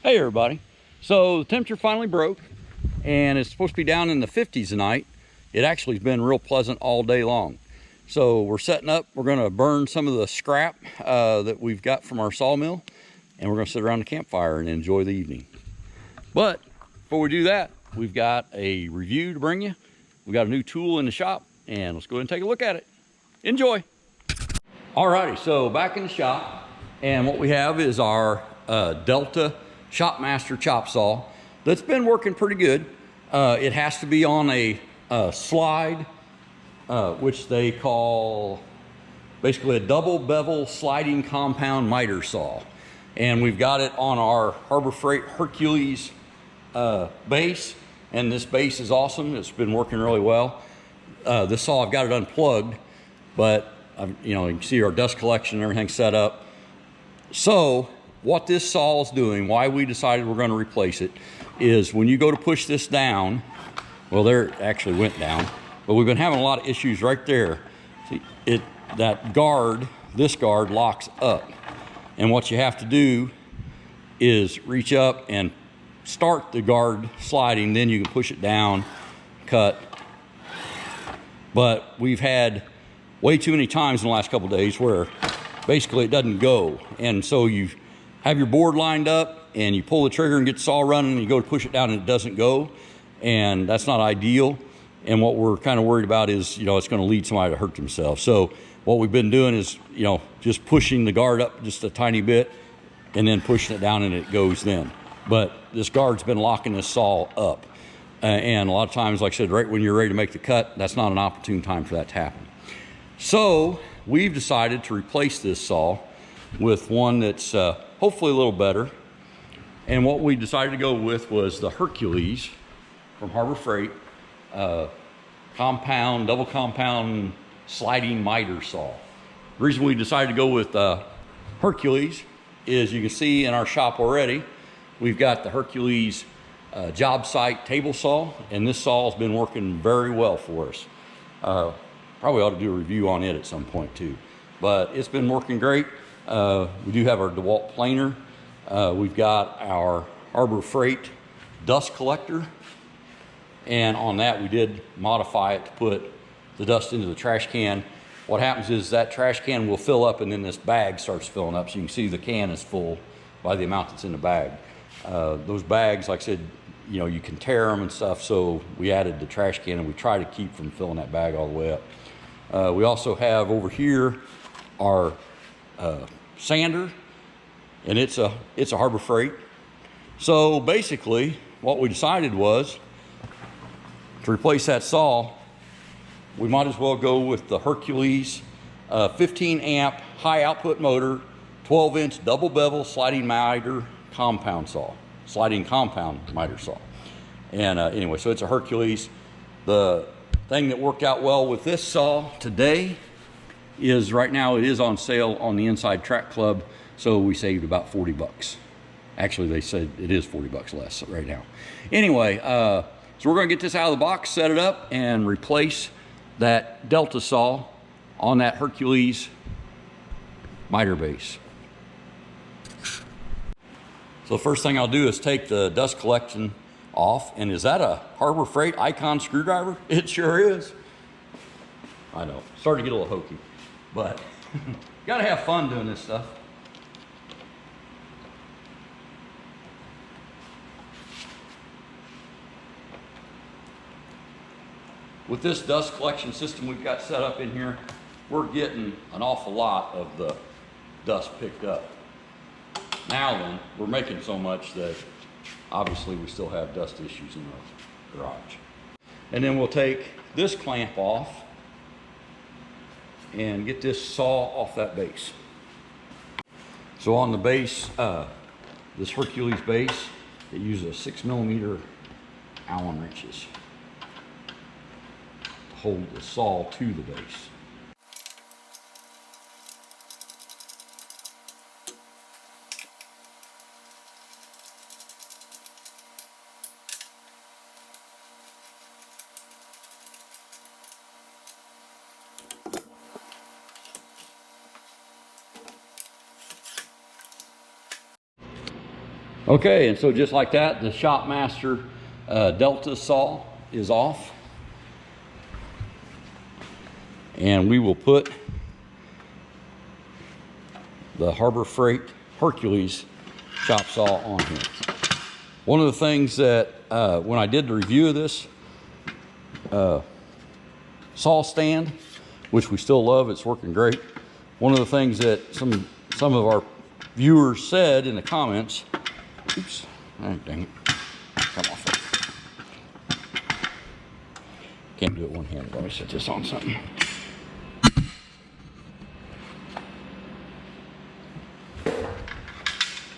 Hey everybody. So the temperature finally broke and it's supposed to be down in the 50s tonight. It actually has been real pleasant all day long. So we're setting up, we're gonna burn some of the scrap that we've got from our sawmill, and we're gonna sit around the campfire and enjoy the evening. But before we do that, we've got a review to bring you. We got a new tool in the shop and let's go ahead and take a look at it. Enjoy. Alrighty, so back in the shop, and what we have is our Delta Shopmaster chop saw that's been working pretty good. It has to be on a slide, which they call basically a double bevel sliding compound miter saw. And we've got it on our Harbor Freight Hercules base, and this base is awesome. It's been working really well. This saw, I've got it unplugged, but you can see our dust collection and everything set up. So what this saw is doing, why we decided we're going to replace it, is when you go to push this down, well, there it actually went down, but we've been having a lot of issues right there. See, that guard, this guard locks up, and what you have to do is reach up and start the guard sliding, then you can push it down, cut. But we've had way too many times in the last couple of days where basically it doesn't go, and so you have your board lined up and you pull the trigger and get the saw running and you go to push it down and it doesn't go, and that's not ideal. And what we're kind of worried about is it's going to lead somebody to hurt themselves. So what we've been doing is just pushing the guard up just a tiny bit and then pushing it down and it goes then. But this guard's been locking this saw up, and a lot of times, like I said, right when you're ready to make the cut, that's not an opportune time for that to happen. So we've decided to replace this saw with one that's hopefully a little better. And what we decided to go with was the Hercules from Harbor Freight double compound sliding miter saw. The reason we decided to go with Hercules is, you can see in our shop already, we've got the Hercules job site table saw, and this saw has been working very well for us. Probably ought to do a review on it at some point too, but it's been working great. We do have our DeWalt planer. We've got our Harbor Freight dust collector, and on that we did modify it to put the dust into the trash can. What happens is that trash can will fill up and then this bag starts filling up, so you can see the can is full by the amount that's in the bag. Those bags, like I said, you can tear them and stuff, so we added the trash can and we try to keep from filling that bag all the way up. We also have over here our sander, and it's a Harbor Freight. So basically what we decided was to replace that saw, we might as well go with the Hercules 15 amp high output motor, 12-inch double bevel sliding miter compound saw, sliding compound miter saw. And anyway, so it's a Hercules. The thing that worked out well with this saw today is right now it is on sale on the Inside Track Club, so we saved about 40 bucks. Actually, they said it is 40 bucks less right now. Anyway, so we're going to get this out of the box, set it up, and replace that Delta saw on that Hercules miter base. So the first thing I'll do is take the dust collection off. And is that a Harbor Freight Icon screwdriver? It sure is. I know, starting to get a little hokey, but gotta have fun doing this stuff. With this dust collection system we've got set up in here, we're getting an awful lot of the dust picked up. Now then, we're making so much that obviously we still have dust issues in the garage. And then we'll take this clamp off and get this saw off that base. So on the base, this Hercules base, it uses a 6mm Allen wrenches to hold the saw to the base. Okay, and so just like that, the Shopmaster Delta saw is off. And we will put the Harbor Freight Hercules chop saw on here. One of the things that when I did the review of this saw stand, which we still love, it's working great. One of the things that some of our viewers said in the comments, oops, oh, dang it, come off. Can't do it one-handed. Let me set this on something.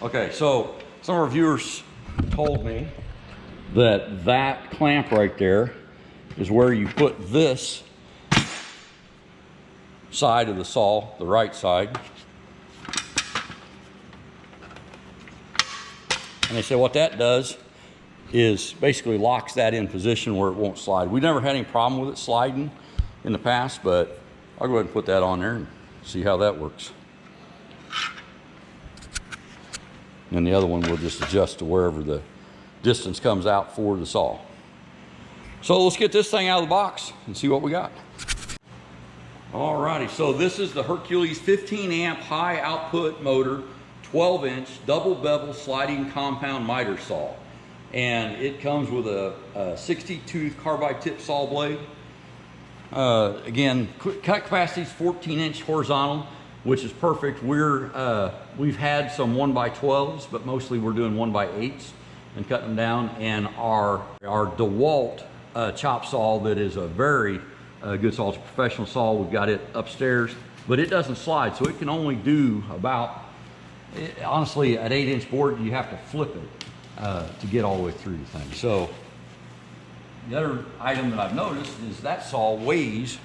Okay, so some of our viewers told me that that clamp right there is where you put this side of the saw, the right side. And they said what that does is basically locks that in position where it won't slide. We never had any problem with it sliding in the past, but I'll go ahead and put that on there and see how that works. And the other one will just adjust to wherever the distance comes out for the saw. So let's get this thing out of the box and see what we got. Alrighty, so this is the Hercules 15 amp high output motor, 12-inch double bevel sliding compound miter saw. And it comes with a 60 tooth carbide tip saw blade. Again, cut capacity is 14-inch horizontal, which is perfect. We've had some 1x12s, but mostly we're doing 1x8s and cutting them down. And our DeWalt chop saw that is a very good saw. It's a professional saw. We've got it upstairs, but it doesn't slide, so it can only do about, honestly, at 8-inch board, you have to flip it to get all the way through the thing. So the other item that I've noticed is that saw weighs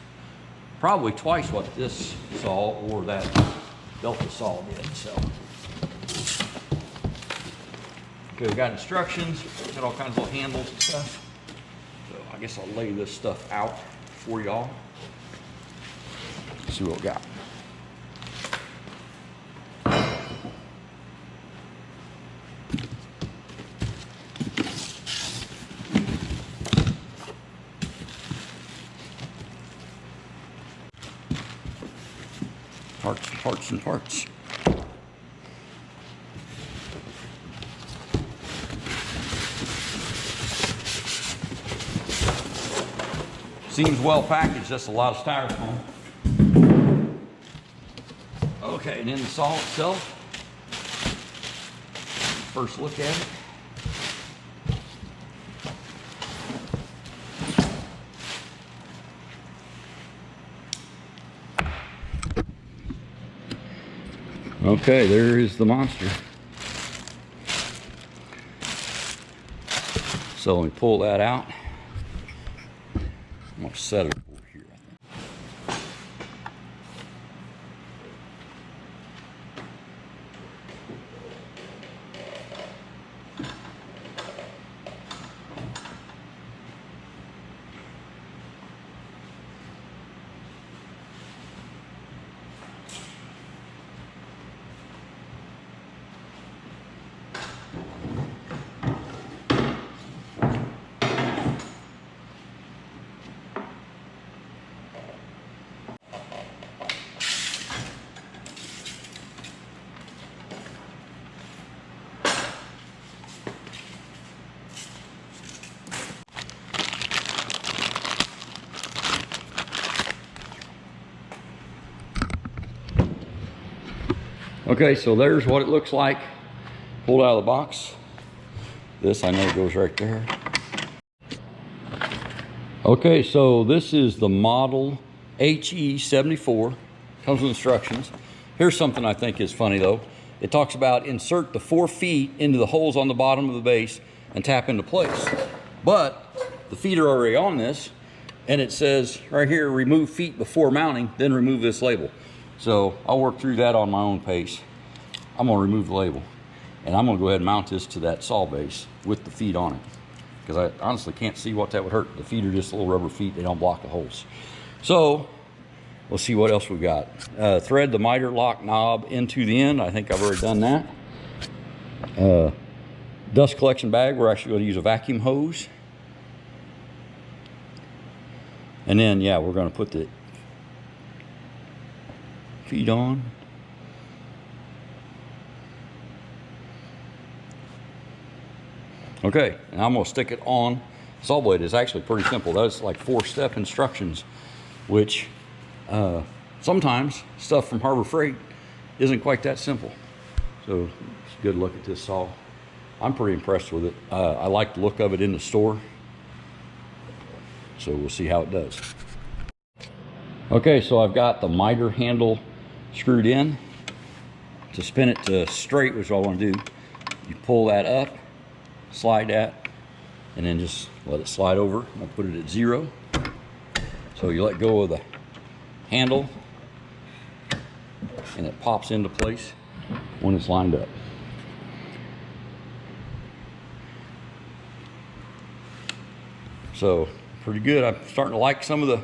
probably twice what this saw or that Delta saw did. So, okay, we got instructions, got all kinds of little handles and stuff. So I guess I'll lay this stuff out for y'all. See what we got. Parts and parts. Seems well packaged, that's a lot of styrofoam. Okay, and then the saw itself. First look at it. Okay, there is the monster. So let me pull that out. I'm gonna set it over here, I think. Okay, so there's what it looks like pulled out of the box. This, I know, goes right there. Okay, so this is the model HE74. Comes with instructions. Here's something I think is funny though. It talks about insert the 4 feet into the holes on the bottom of the base and tap into place. But the feet are already on this, and it says right here, remove feet before mounting, then remove this label. So I'll work through that on my own pace. I'm gonna remove the label, and I'm gonna go ahead and mount this to that saw base with the feet on it, because I honestly can't see what that would hurt. The feet are just little rubber feet, they don't block the holes. So we'll see what else we've got. Thread the miter lock knob into the end. I think I've already done that. dust collection bag. We're actually going to use a vacuum hose. And then, yeah, we're going to put the feet on. Okay, and I'm going to stick it on. Saw blade is actually pretty simple. That's like 4-step instructions, which sometimes stuff from Harbor Freight isn't quite that simple. So it's a good look at this saw. I'm pretty impressed with it. I like the look of it in the store. So we'll see how it does. Okay, so I've got the miter handle screwed in. To spin it to straight, which is all I want to do, you pull that up, slide that, and then just let it slide over. I'll put it at 0. So you let go of the handle and it pops into place when it's lined up. So pretty good. I'm starting to like some of the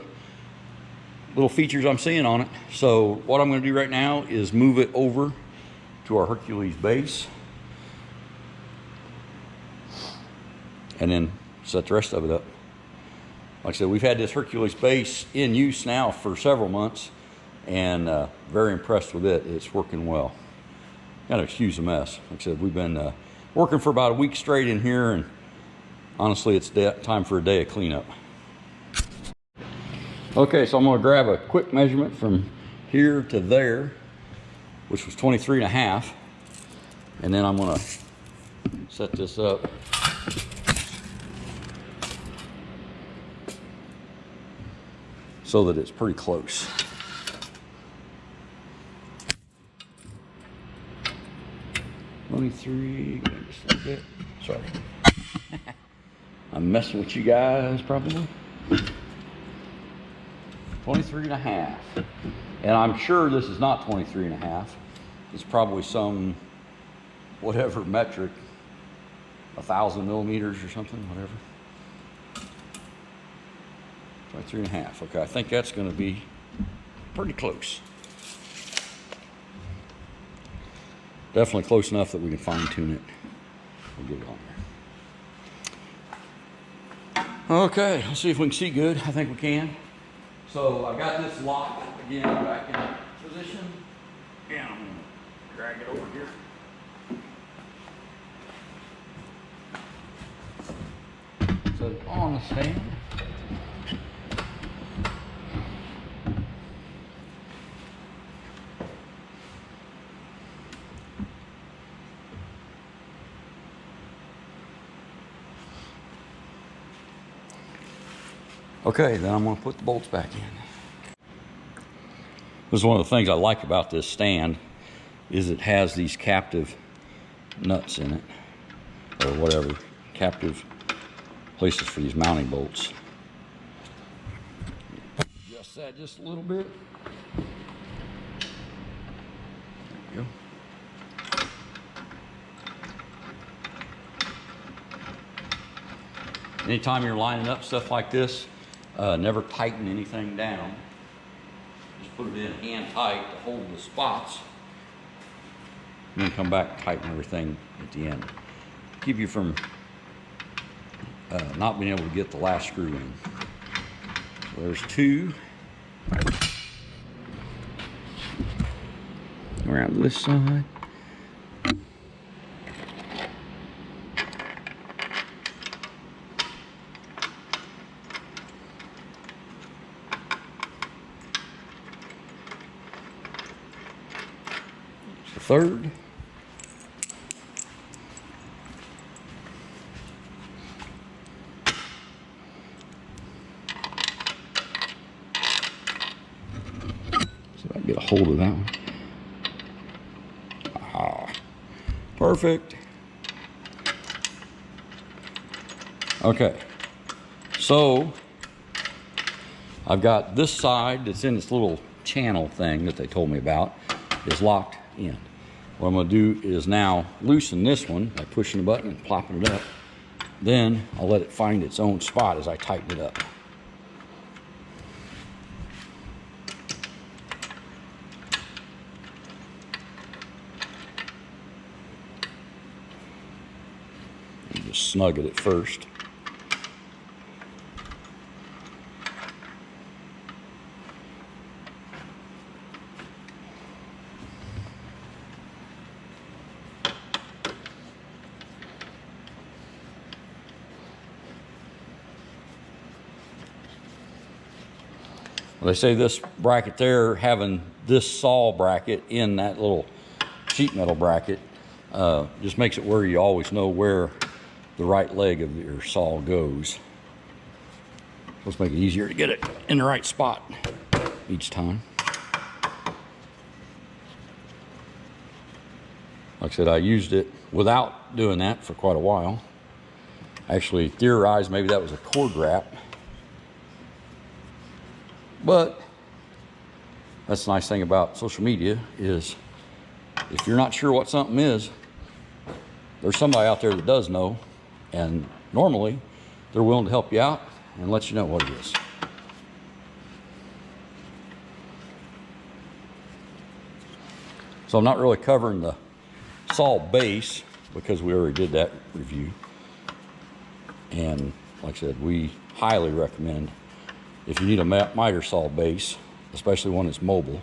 little features I'm seeing on it. So what I'm going to do right now is move it over to our Hercules Base and then set the rest of it up. Like I said, we've had this Hercules Base in use now for several months, and very impressed with it. It's working well. Gotta excuse the mess. Like I said, we've been working for about a week straight in here, and honestly, it's time for a day of cleanup. Okay, so I'm gonna grab a quick measurement from here to there, which was 23.5, and then I'm gonna set this up. So that it's pretty close. $23, just a little bit. Sorry. I'm messing with you guys probably. 23.5. And I'm sure this is not 23.5. It's probably some, whatever metric, 1,000 millimeters or something, whatever. 23.5. Okay, I think that's going to be pretty close. Definitely close enough that we can fine tune it. We'll get it on there. Okay, let's see if we can see good. I think we can. So I got this locked again back in position, and I'm going to drag it over here. So it's on the stand. Okay, then I'm going to put the bolts back in. This is one of the things I like about this stand, is it has these captive nuts in it, or whatever, captive places for these mounting bolts. Adjust that just a little bit. There you go. Anytime you're lining up stuff like this, never tighten anything down. Just put it in hand tight to hold the spots. And then come back and tighten everything at the end. Keep you from not being able to get the last screw in. So there's 2. Around this side. The 3rd. See if I can get a hold of that one. Ah, perfect. Okay, so I've got this side that's in this little channel thing that they told me about is locked in. What I'm going to do is now loosen this one by pushing the button and plopping it up. Then I'll let it find its own spot as I tighten it up. You just snug it at first. Well, they say this bracket there, having this saw bracket in that little sheet metal bracket, just makes it where you always know where the right leg of your saw goes. Let's make it easier to get it in the right spot each time. Like I said, I used it without doing that for quite a while. I actually theorized maybe that was a cord wrap. But that's the nice thing about social media is if you're not sure what something is, there's somebody out there that does know, and normally they're willing to help you out and let you know what it is. So I'm not really covering the saw base because we already did that review. And like I said, we highly recommend, if you need a miter saw base, especially one that's mobile,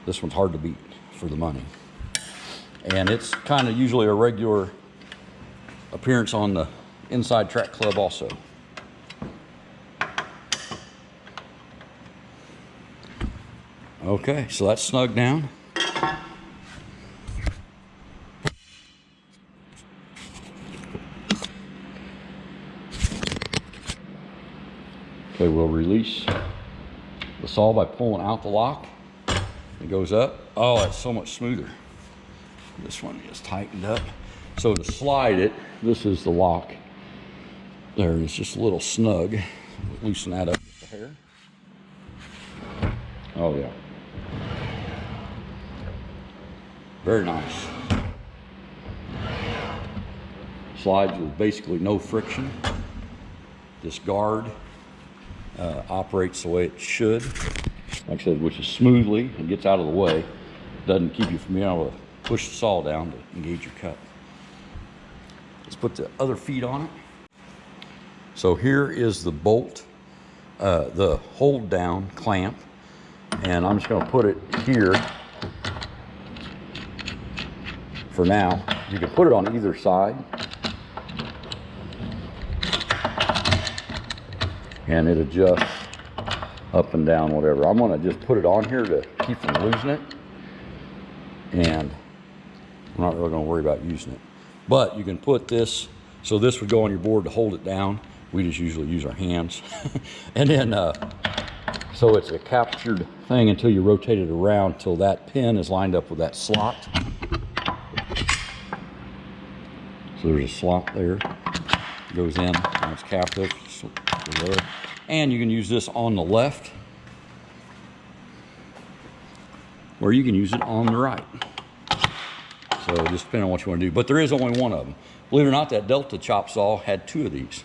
this one's hard to beat for the money. And it's kind of usually a regular appearance on the Inside Track Club also. Okay, so that's snug down. Okay, we'll release the saw by pulling out the lock. It goes up. Oh, it's so much smoother. This one is tightened up. So to slide it, this is the lock. There, it's just a little snug. Loosen that up with the hair. Oh yeah. Very nice. Slides with basically no friction. This guard operates the way it should, like I said, which is smoothly. It gets out of the way. Doesn't keep you from being able to push the saw down to engage your cut. Let's put the other feet on it. So here is the bolt, the hold down clamp, and I'm just going to put it here for now. You can put it on either side, and it adjusts up and down, whatever. I'm gonna just put it on here to keep from losing it, and I'm not really gonna worry about using it. But you can put this, so this would go on your board to hold it down. We just usually use our hands. And then, so it's a captured thing until you rotate it around till that pin is lined up with that slot. So there's a slot there, goes in, and it's captive. And you can use this on the left, or you can use it on the right. So just depending on what you want to do. But there is only one of them. Believe it or not, that Delta chop saw had two of these.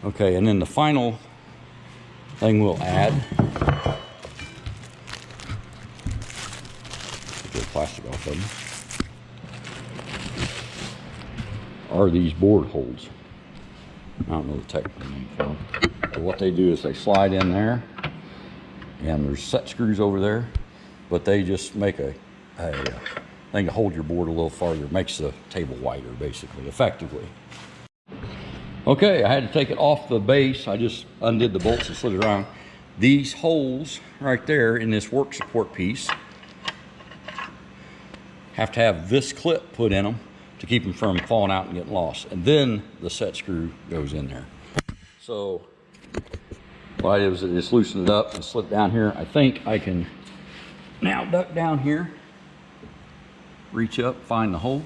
Okay, and then the final thing we'll add, get the plastic off of them, are these board holds. I don't know the technical name for them. But what they do is they slide in there, and there's set screws over there, but they just make a thing to hold your board a little farther. It makes the table wider, basically, effectively. Okay, I had to take it off the base. I just undid the bolts and slid it around. These holes right there in this work support piece have to have this clip put in them to keep them from falling out and getting lost. And then the set screw goes in there. So what I did was I just loosened it up and slid it down here. I think I can now duck down here, reach up, find the hole,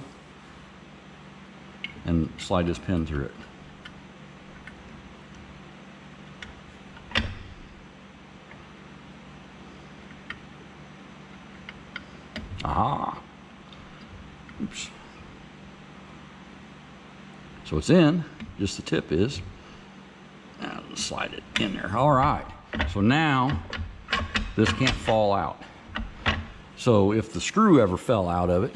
and slide this pin through it. Aha. Oops. So it's in, just the tip is. Now slide it in there. All right. So now this can't fall out. So if the screw ever fell out of it,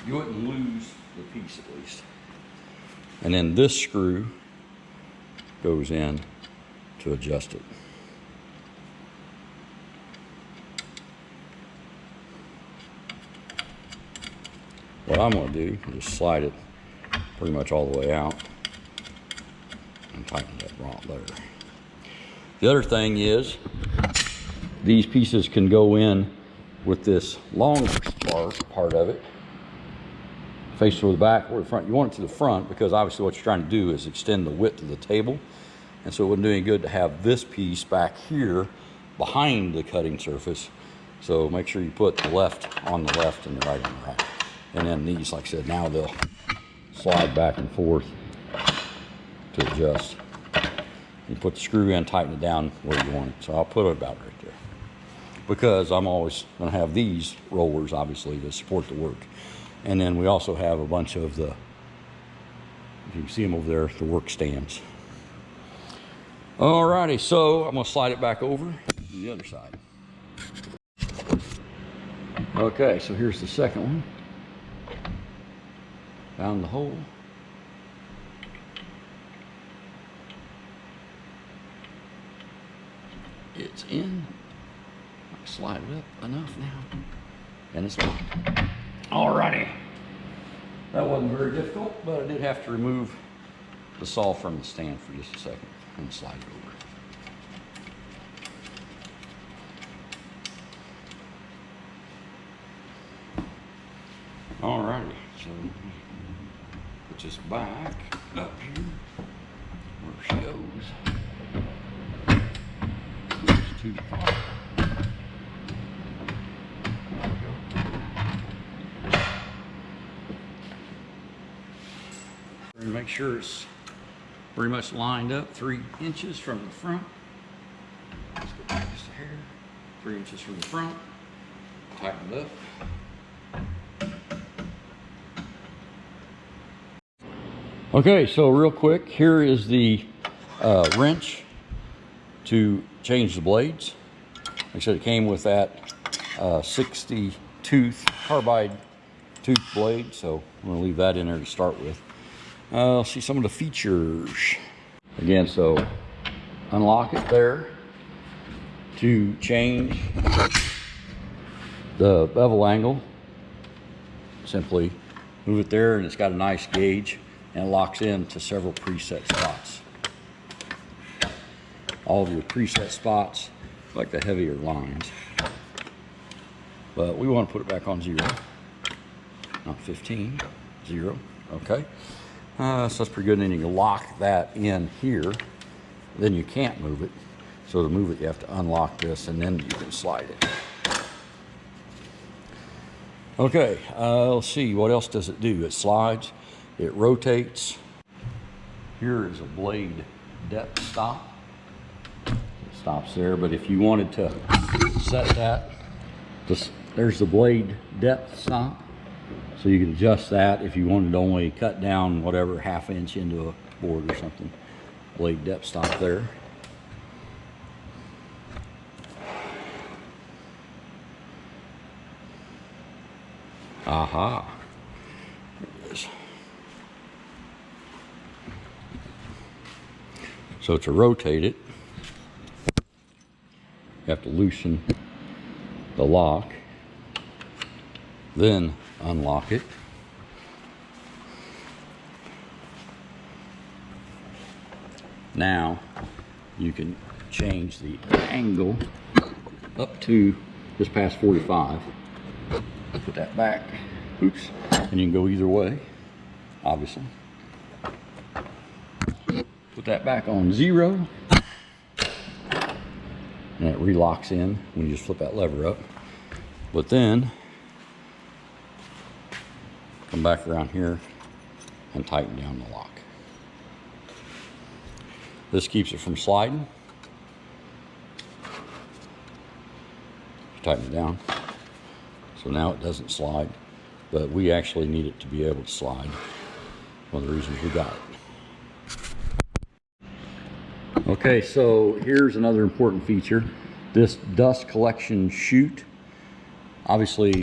you wouldn't lose the piece at least. And then this screw goes in to adjust it. What I'm going to do is slide it pretty much all the way out and tighten that rod there. The other thing is these pieces can go in with this longer spar part of it, face to the back or the front. You want it to the front because obviously what you're trying to do is extend the width of the table, and so it wouldn't do any good to have this piece back here behind the cutting surface. So make sure you put the left on the left and the right on the right. And then these, like I said, now they'll slide back and forth to adjust. You put the screw in, tighten it down where you want it. So I'll put it about right there, because I'm always going to have these rollers, obviously, to support the work. And then we also have a bunch of the, if you can see them over there, the work stands. Alrighty, so I'm going to slide it back over to the other side. Okay, so here's the second one. Found the hole. It's in. I slide it up enough now, and it's locked. Alrighty. That wasn't very difficult, but I did have to remove the saw from the stand for just a second and slide it over. Alrighty, so put this back up here where she goes. It's too far. Make sure it's pretty much lined up 3 inches from the front. Let's go back just a hair. 3 inches from the front. Tighten it up. Okay, so real quick, here is the wrench to change the blades. Like I said, it came with that 60 tooth carbide tooth blade, so I'm going to leave that in there to start with. See some of the features. Again, so unlock it there to change the bevel angle. Simply move it there, and it's got a nice gauge, and it locks in to several preset spots. All of your preset spots, like the heavier lines. But we want to put it back on 0, not 15, 0, okay? So that's pretty good. And then you can lock that in here. Then you can't move it. So to move it, you have to unlock this, and then you can slide it. Okay, let's see. What else does it do? It slides. It rotates. Here is a blade depth stop. It stops there. But if you wanted to set that, there's the blade depth stop. So you can adjust that if you wanted to only cut down whatever, 1/2 inch into a board or something. Blade depth stop there. Aha. There it is. So to rotate it, you have to loosen the lock, then unlock it. Now you can change the angle up to just past 45. Put that back. Oops. And you can go either way, obviously. Put that back on 0. And it relocks in when you just flip that lever up. But then come back around here and tighten down the lock. This keeps it from sliding. Tighten it down. So now it doesn't slide, but we actually need it to be able to slide. One of the reasons we got it. Okay, so here's another important feature. This dust collection chute. Obviously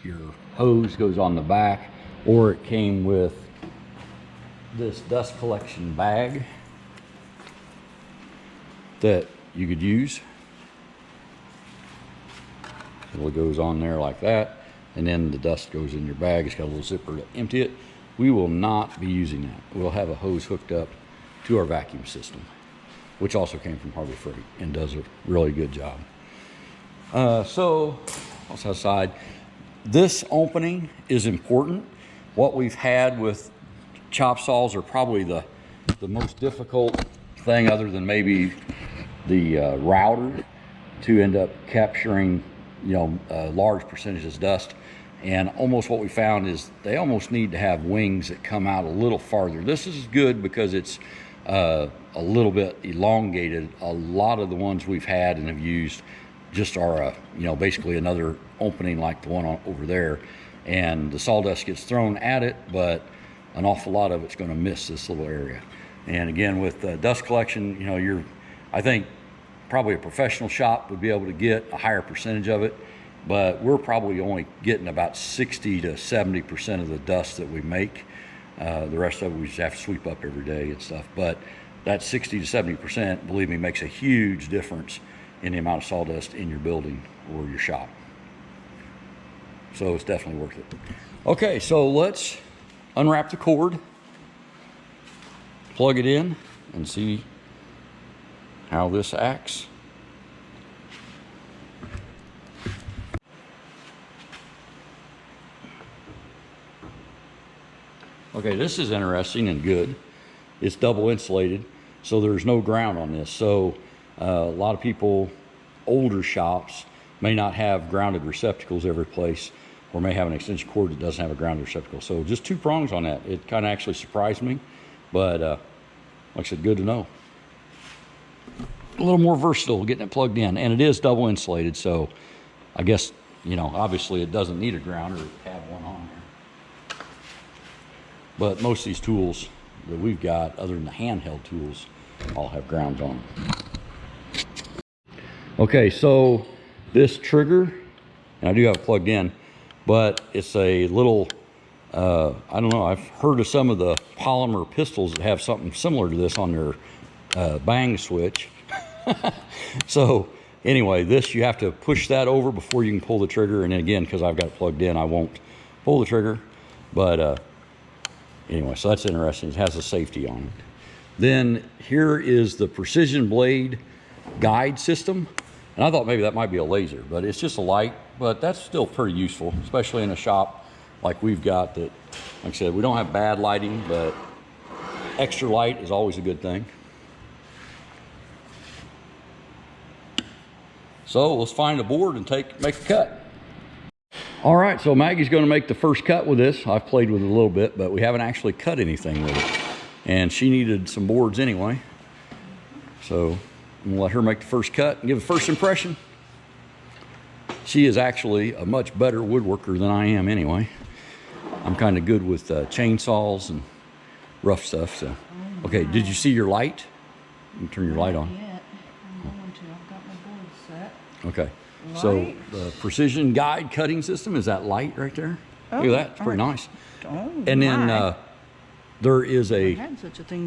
your hose goes on the back. or it came with this dust collection bag that you could use. It goes on there like that, and then the dust goes in your bag. It's got a little zipper to empty it. We will not be using that. We'll have a hose hooked up to our vacuum system, which also came from Harbor Freight and does a really good job. So, also aside, this opening is important. What we've had with chop saws are probably the most difficult thing, other than maybe the router, to end up capturing, you know, large percentages of dust. And almost what we found is they almost need to have wings that come out a little farther. This is good because it's a little bit elongated. A lot of the ones we've had and have used just are you know, basically another opening like the one over there, and the sawdust gets thrown at it, but an awful lot of it's going to miss this little area. And again, with dust collection, you know, I think probably a professional shop would be able to get a higher percentage of it, but we're probably only getting about 60 to 70% of the dust that we make. The rest of it we just have to sweep up every day and stuff. But that 60 to 70%, believe me, makes a huge difference in the amount of sawdust in your building or your shop. So it's definitely worth it. Okay, so let's unwrap the cord, plug it in, and see how this acts. Okay, this is interesting and good. It's double insulated, so there's no ground on this. So a lot of people, older shops, may not have grounded receptacles every place, or may have an extension cord that doesn't have a grounded receptacle. So just 2 prongs on that. It kind of actually surprised me, but like I said, good to know. A little more versatile getting it plugged in, and it is double insulated, so I guess, you know, obviously it doesn't need a grounder to have one on there. But most of these tools that we've got, other than the handheld tools, all have grounds on them. Okay, so this trigger, and I do have it plugged in, but it's a little, I don't know, I've heard of some of the polymer pistols that have something similar to this on their bang switch. So anyway, this, you have to push that over before you can pull the trigger. And again, because I've got it plugged in, I won't pull the trigger. But anyway, so that's interesting. It has a safety on it. Then here is the precision blade guide system. And I thought maybe that might be a laser, but it's just a light. But that's still pretty useful, especially in a shop like we've got that, like I said, we don't have bad lighting, but extra light is always a good thing. So let's find a board and make a cut. All right, so Maggie's gonna make the first cut with this. I've played with it a little bit, but we haven't actually cut anything with it. And she needed some boards anyway. So I'm gonna let her make the first cut and give a first impression. She is actually a much better woodworker than I am anyway. I'm kind of good with chainsaws and rough stuff, so. Okay, did you see your light? You can turn your light on. Okay, light. So the precision guide cutting system is that light right there. Oh, look at that, it's pretty nice. Oh, and then there is a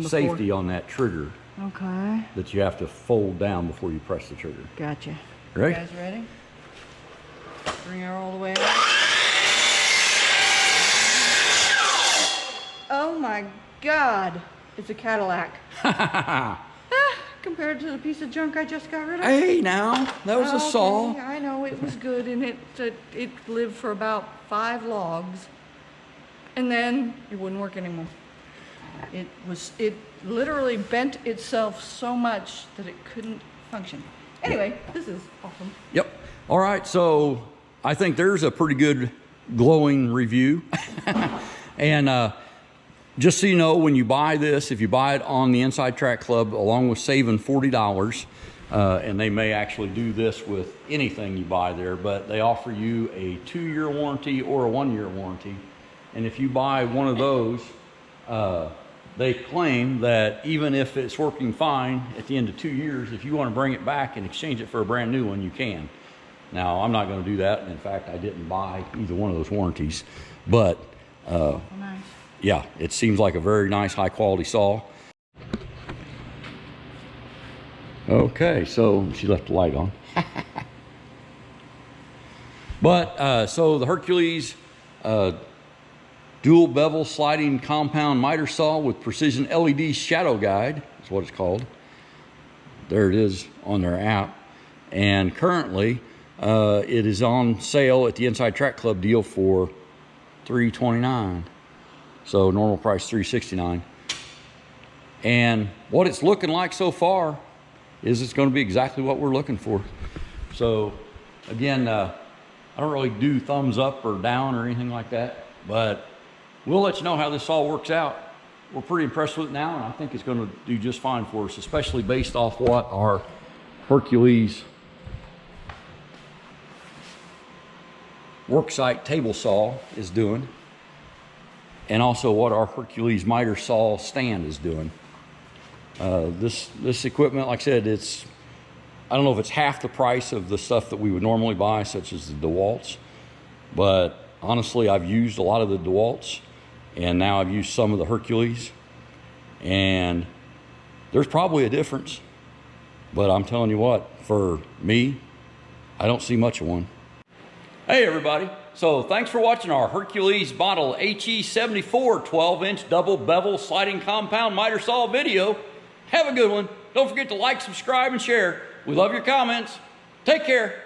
safety on that trigger. Okay. That you have to fold down before you press the trigger. Gotcha. Ready? You guys ready? Bring her all the way up. Oh my God, it's a Cadillac. Compared to the piece of junk I just got rid of. Hey, now, that was a saw. I know, it was good, and it lived for about 5 logs, and then it wouldn't work anymore. It literally bent itself so much that it couldn't function. Anyway, this is awesome. Yep. All right, so I think there's a pretty good glowing review. And just so you know, when you buy this, if you buy it on the Inside Track Club, along with saving $40, and they may actually do this with anything you buy there, but they offer you a 2-year warranty or a 1-year warranty. And if you buy one of those, they claim that even if it's working fine at the end of 2 years, if you want to bring it back and exchange it for a brand new one, you can. Now, I'm not going to do that. In fact, I didn't buy either one of those warranties, but Nice. Yeah, it seems like a very nice, high quality saw. Okay, so she left the light on. But so the Hercules dual bevel sliding compound miter saw with precision LED shadow guide is what it's called. There it is on their app. And currently it is on sale at the Inside Track Club deal for $329. So normal price $369. And what it's looking like so far is it's going to be exactly what we're looking for. So again, I don't really do thumbs up or down or anything like that, but we'll let you know how this all works out. We're pretty impressed with it now, and I think it's going to do just fine for us, especially based off what our Hercules worksite table saw is doing, and also what our Hercules miter saw stand is doing. This equipment, like I said, I don't know if it's half the price of the stuff that we would normally buy, such as the DeWalt's, but honestly, I've used a lot of the DeWalt's, and now I've used some of the Hercules, and there's probably a difference, but I'm telling you what, for me, I don't see much of one. Hey everybody, so thanks for watching our Hercules model HE74 12-inch double bevel sliding compound miter saw video. Have a good one. Don't forget to like, subscribe, and share. We love your comments. Take care.